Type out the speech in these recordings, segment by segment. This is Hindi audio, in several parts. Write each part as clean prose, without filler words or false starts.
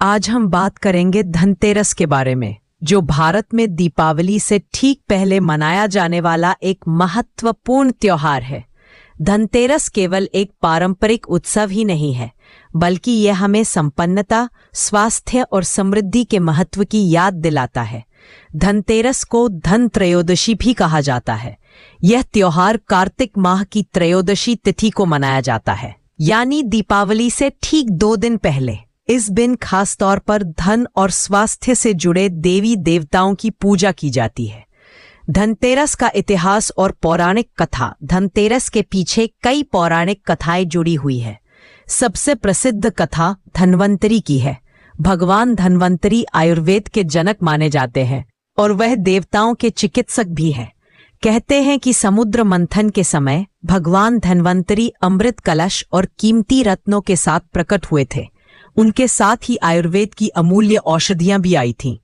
आज हम बात करेंगे धनतेरस के बारे में, जो भारत में दीपावली से ठीक पहले मनाया जाने वाला एक महत्वपूर्ण त्योहार है। धनतेरस केवल एक पारंपरिक उत्सव ही नहीं है, बल्कि यह हमें संपन्नता, स्वास्थ्य और समृद्धि के महत्व की याद दिलाता है। धनतेरस को धन त्रयोदशी भी कहा जाता है। यह त्योहार कार्तिक माह की त्रयोदशी तिथि को मनाया जाता है, यानी दीपावली से ठीक 2 दिन पहले। इस दिन खास तौर पर धन और स्वास्थ्य से जुड़े देवी देवताओं की पूजा की जाती है। धनतेरस का इतिहास और पौराणिक कथा। धनतेरस के पीछे कई पौराणिक कथाएं जुड़ी हुई है। सबसे प्रसिद्ध कथा धन्वंतरी की है। भगवान धन्वंतरी आयुर्वेद के जनक माने जाते हैं और वह देवताओं के चिकित्सक भी हैं। कहते हैं कि समुद्र मंथन के समय भगवान धन्वंतरी अमृत कलश और कीमती रत्नों के साथ प्रकट हुए थे। उनके साथ ही आयुर्वेद की अमूल्य औषधियां भी आई थीं।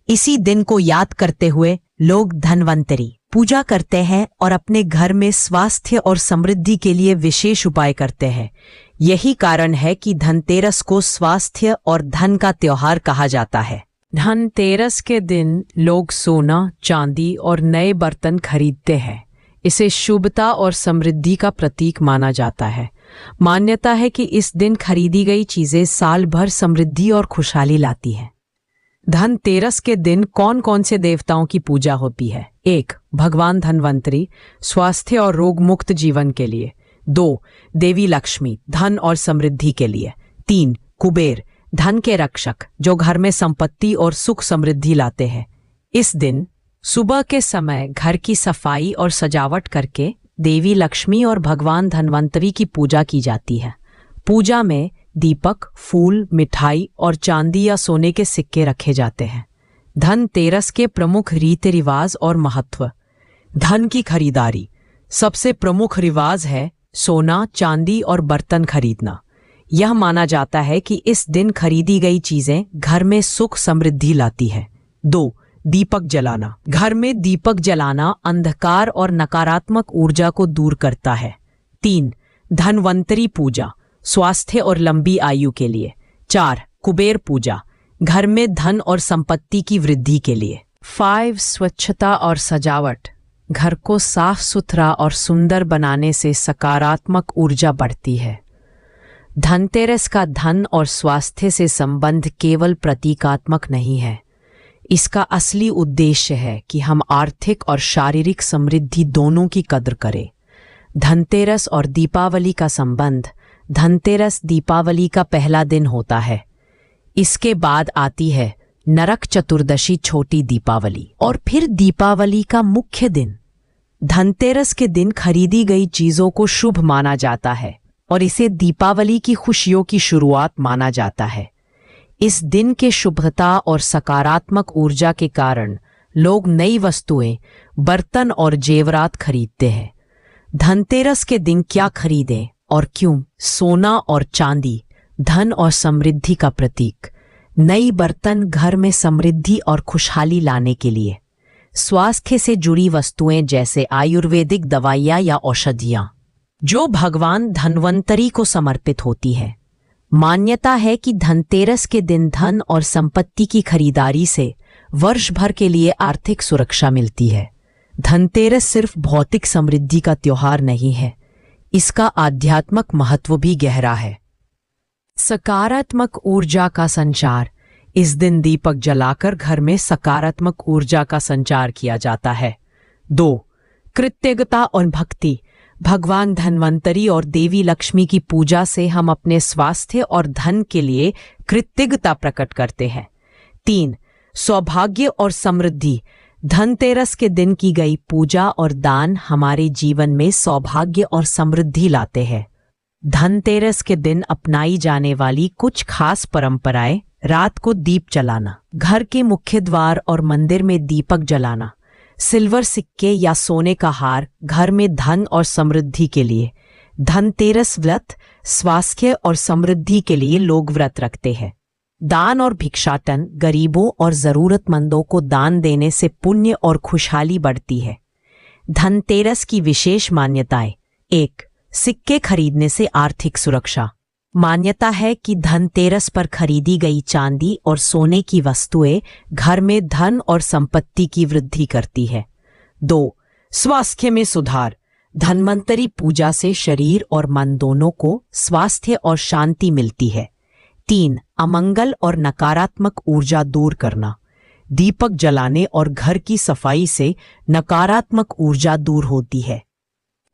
इसी दिन को याद करते हुए लोग धन्वंतरी पूजा करते हैं और अपने घर में स्वास्थ्य और समृद्धि के लिए विशेष उपाय करते हैं। यही कारण है कि धनतेरस को स्वास्थ्य और धन का त्योहार कहा जाता है। धनतेरस के दिन लोग सोना, चांदी और नए बर्तन खरीदते हैं। इसे शुभता और समृद्धि का प्रतीक माना जाता है। मान्यता है कि इस दिन खरीदी गई चीजें साल भर समृद्धि और खुशहाली लाती हैं। धनतेरस के दिन कौन कौन से देवताओं की पूजा होती है? 1. भगवान धन्वंतरी, स्वास्थ्य और रोग मुक्त जीवन के लिए। 2. देवी लक्ष्मी, धन और समृद्धि के लिए। 3. कुबेर, धन के रक्षक, जो घर में संपत्ति और सुख समृद्धि लाते हैं। इस दिन सुबह के समय घर की सफाई और सजावट करके देवी लक्ष्मी और भगवान धन्वंतरी की पूजा की जाती है। पूजा में दीपक, फूल, मिठाई और चांदी या सोने के सिक्के रखे जाते हैं। धनतेरस के प्रमुख रीति रिवाज और महत्व। धन की खरीदारी। सबसे प्रमुख रिवाज है सोना, चांदी और बर्तन खरीदना। यह माना जाता है कि इस दिन खरीदी गई चीजें घर में सुख समृद्धि लाती है। 2. दीपक जलाना। घर में दीपक जलाना अंधकार और नकारात्मक ऊर्जा को दूर करता है। 3. धन्वंतरी पूजा, स्वास्थ्य और लंबी आयु के लिए। 4. कुबेर पूजा, घर में धन और संपत्ति की वृद्धि के लिए। 5. स्वच्छता और सजावट, घर को साफ सुथरा और सुंदर बनाने से सकारात्मक ऊर्जा बढ़ती है। धनतेरस का धन और स्वास्थ्य से संबंध केवल प्रतीकात्मक नहीं है। इसका असली उद्देश्य है कि हम आर्थिक और शारीरिक समृद्धि दोनों की कद्र करें। धनतेरस और दीपावली का संबंध। धनतेरस दीपावली का पहला दिन होता है। इसके बाद आती है नरक चतुर्दशी, छोटी दीपावली, और फिर दीपावली का मुख्य दिन। धनतेरस के दिन खरीदी गई चीजों को शुभ माना जाता है और इसे दीपावली की खुशियों की शुरुआत माना जाता है। इस दिन के शुभता और सकारात्मक ऊर्जा के कारण लोग नई वस्तुएं, बर्तन और जेवरात खरीदते हैं। धनतेरस के दिन क्या खरीदें और क्यों? सोना और चांदी, धन और समृद्धि का प्रतीक। नई बर्तन, घर में समृद्धि और खुशहाली लाने के लिए। स्वास्थ्य से जुड़ी वस्तुएं जैसे आयुर्वेदिक दवाइयां या औषधियां, जो भगवान धन्वंतरी को समर्पित होती है। मान्यता है कि धनतेरस के दिन धन और संपत्ति की खरीदारी से वर्ष भर के लिए आर्थिक सुरक्षा मिलती है। धनतेरस सिर्फ भौतिक समृद्धि का त्योहार नहीं है, इसका आध्यात्मिक महत्व भी गहरा है। सकारात्मक ऊर्जा का संचार। इस दिन दीपक जलाकर घर में सकारात्मक ऊर्जा का संचार किया जाता है। 2. कृतज्ञता और भक्ति। भगवान धन्वंतरी और देवी लक्ष्मी की पूजा से हम अपने स्वास्थ्य और धन के लिए कृतज्ञता प्रकट करते हैं। 3. सौभाग्य और समृद्धि। धनतेरस के दिन की गई पूजा और दान हमारे जीवन में सौभाग्य और समृद्धि लाते हैं। धनतेरस के दिन अपनाई जाने वाली कुछ खास परंपराएं। रात को दीप जलाना, घर के मुख्य द्वार और मंदिर में दीपक जलाना। सिल्वर सिक्के या सोने का हार, घर में धन और समृद्धि के लिए। धनतेरस व्रत, स्वास्थ्य और समृद्धि के लिए लोग व्रत रखते हैं। दान और भिक्षाटन, गरीबों और जरूरतमंदों को दान देने से पुण्य और खुशहाली बढ़ती है। धनतेरस की विशेष मान्यताएं। 1. सिक्के खरीदने से आर्थिक सुरक्षा। मान्यता है कि धनतेरस पर खरीदी गई चांदी और सोने की वस्तुएं घर में धन और संपत्ति की वृद्धि करती है। 2. स्वास्थ्य में सुधार। धन्वंतरी पूजा से शरीर और मन दोनों को स्वास्थ्य और शांति मिलती है। 3. अमंगल और नकारात्मक ऊर्जा दूर करना। दीपक जलाने और घर की सफाई से नकारात्मक ऊर्जा दूर होती है।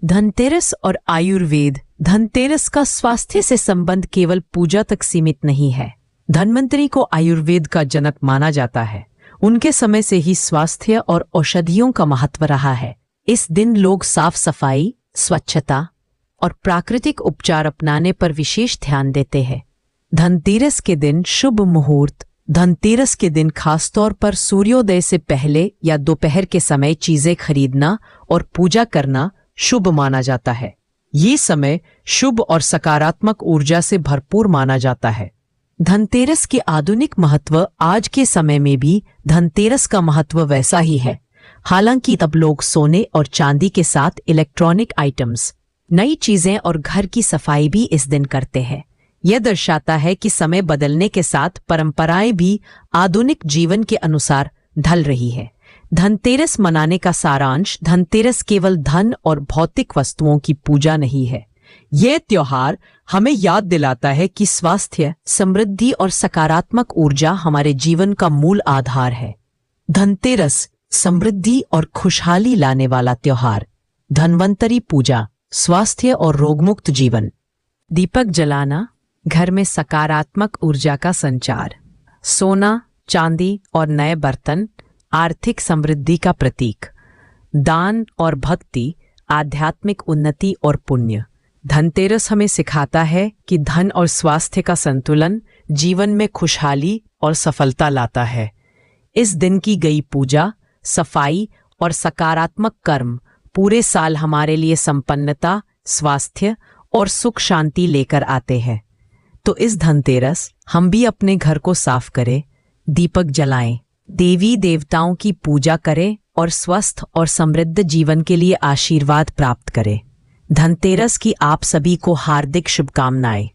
धनतेरस और आयुर्वेद। धनतेरस का स्वास्थ्य से संबंध केवल पूजा तक सीमित नहीं है। धन्वंतरी को आयुर्वेद का जनक माना जाता है। उनके समय से ही स्वास्थ्य और औषधियों का महत्व रहा है। इस दिन लोग साफ सफाई, स्वच्छता और प्राकृतिक उपचार अपनाने पर विशेष ध्यान देते हैं। धनतेरस के दिन शुभ मुहूर्त। धनतेरस के दिन खासतौर पर सूर्योदय से पहले या दोपहर के समय चीजें खरीदना और पूजा करना शुभ माना जाता है। ये समय शुभ और सकारात्मक ऊर्जा से भरपूर माना जाता है। धनतेरस के आधुनिक महत्व। आज के समय में भी धनतेरस का महत्व वैसा ही है। हालांकि तब लोग सोने और चांदी के साथ इलेक्ट्रॉनिक आइटम्स, नई चीजें और घर की सफाई भी इस दिन करते हैं। यह दर्शाता है कि समय बदलने के साथ परंपराएं भी आधुनिक जीवन के अनुसार ढल रही है। धनतेरस मनाने का सारांश। धनतेरस केवल धन और भौतिक वस्तुओं की पूजा नहीं है। यह त्योहार हमें याद दिलाता है कि स्वास्थ्य, समृद्धि और सकारात्मक ऊर्जा हमारे जीवन का मूल आधार है। धनतेरस समृद्धि और खुशहाली लाने वाला त्योहार। धन्वंतरी पूजा, स्वास्थ्य और रोगमुक्त जीवन। दीपक जलाना, घर में सकारात्मक ऊर्जा का संचार। सोना, चांदी और नए बर्तन, आर्थिक समृद्धि का प्रतीक। दान और भक्ति, आध्यात्मिक उन्नति और पुण्य। धनतेरस हमें सिखाता है कि धन और स्वास्थ्य का संतुलन जीवन में खुशहाली और सफलता लाता है। इस दिन की गई पूजा, सफाई और सकारात्मक कर्म पूरे साल हमारे लिए संपन्नता, स्वास्थ्य और सुख शांति लेकर आते हैं। तो इस धनतेरस हम भी अपने घर को साफ करें, दीपक जलाएं, देवी देवताओं की पूजा करें और स्वस्थ और समृद्ध जीवन के लिए आशीर्वाद प्राप्त करें। धनतेरस की आप सभी को हार्दिक शुभकामनाएं।